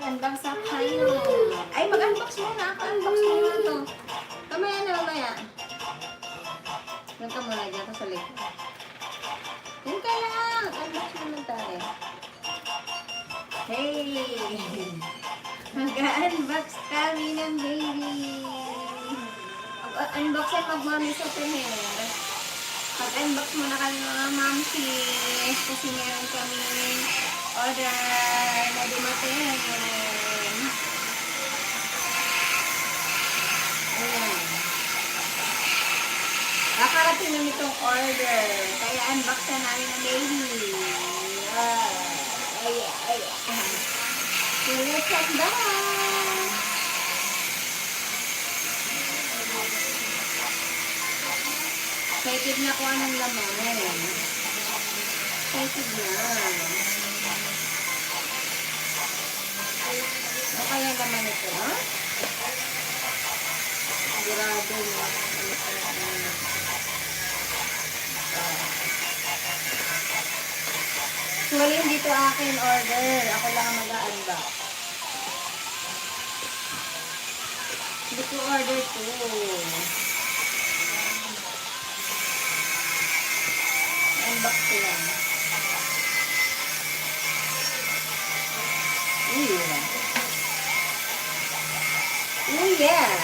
Unbox na tayo. Ay, mag-unbox muna. Ako-unbox muna to. Kamaya na, mamaya. Doon ka muna dyan sa likod. Doon ka lang. Unbox muna tayo. Hey! Mag-unbox kami ng baby. Unbox ay mag-mami sa pinir. Mag-unbox muna kami mga mamsis. Kasi meron kami order na dumating. Ayan. Kakarating namin itong order. Kaya unbox na namin ng baby. Ay. So let's unbox. Excited na ko anong laman. Excited na. Ano kaya laman ito, ha? Sigurado mo. Actually, hindi ito akin order. Ako lang ang mag-unbox. Hindi ko order ito. Unbox ko lang. Oh yeah!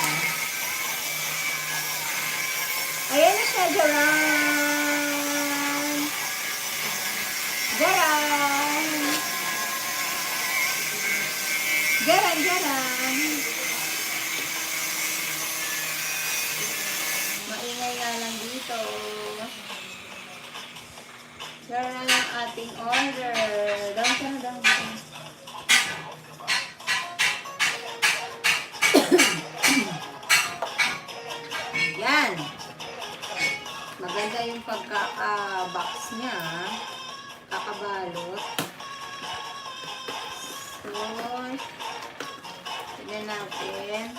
Ayan na siya, Jaran! Jaran! Maingay nga lang dito. Jaran ang ating order. Down. Yan. Maganda yung pagkaka-box niya. Kakabalot. So, tignan natin.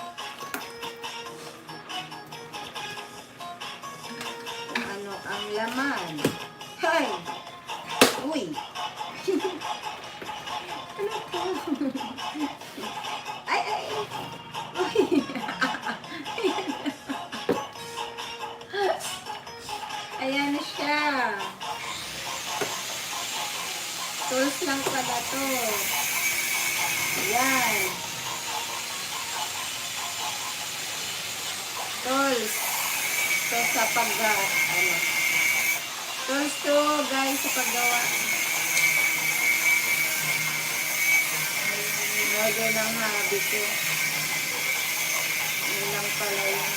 Kung ano ang laman. Hay! Uy! Ano to? Ay! Uy! Ayan na siya. Tools lang pala to. Ayan. Tools. To sa Tools to, guys, sa paggawa. Order ng hobby ko. Yun lang pala yun.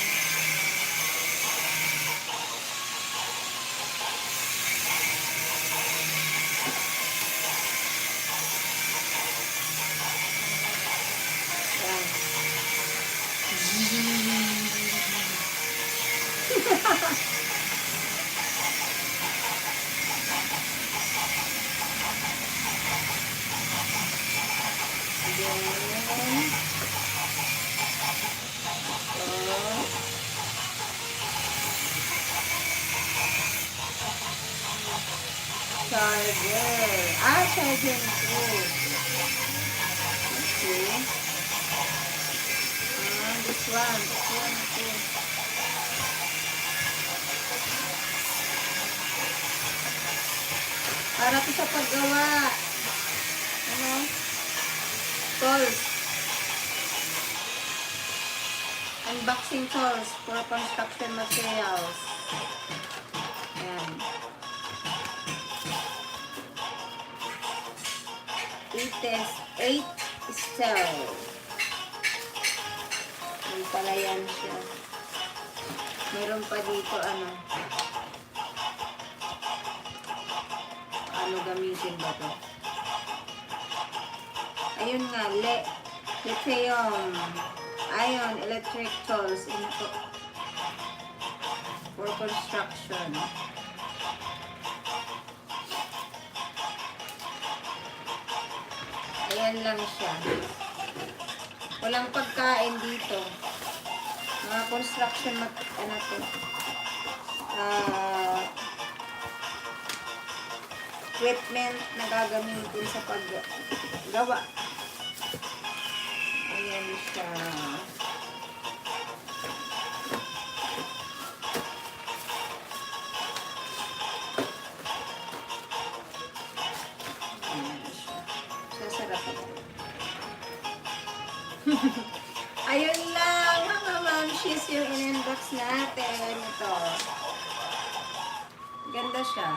Charger. Charger ito. Okay. This one. Okay. Para ito sa paggawa. Ano? Tools. Unboxing tools for construction materials. Ayan. 8 cell. May pala yan siya. Meron pa dito ano gamitin ba to? Ayun nga, lithium ion electric tools for construction. Ayan lang siya. Walang pagkain dito. Mga construction equipment na gagamitin sa paggawa. Ayan siya. Ayan siya. Sasarap ito. Ayun lang, mga mamshis, yung in-unbox natin. Ito. Ganda siya.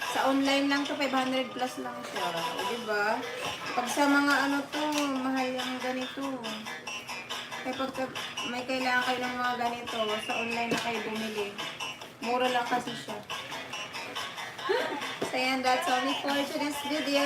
Sa online lang to 500 plus lang siya. O, diba? Pag sa mga ano to, mahal yung ganito. Kaya pag may kailangan kayo ng mga ganito, sa online na kayo bumili. Mura lang kasi siya. So, yan, that's all for today's video.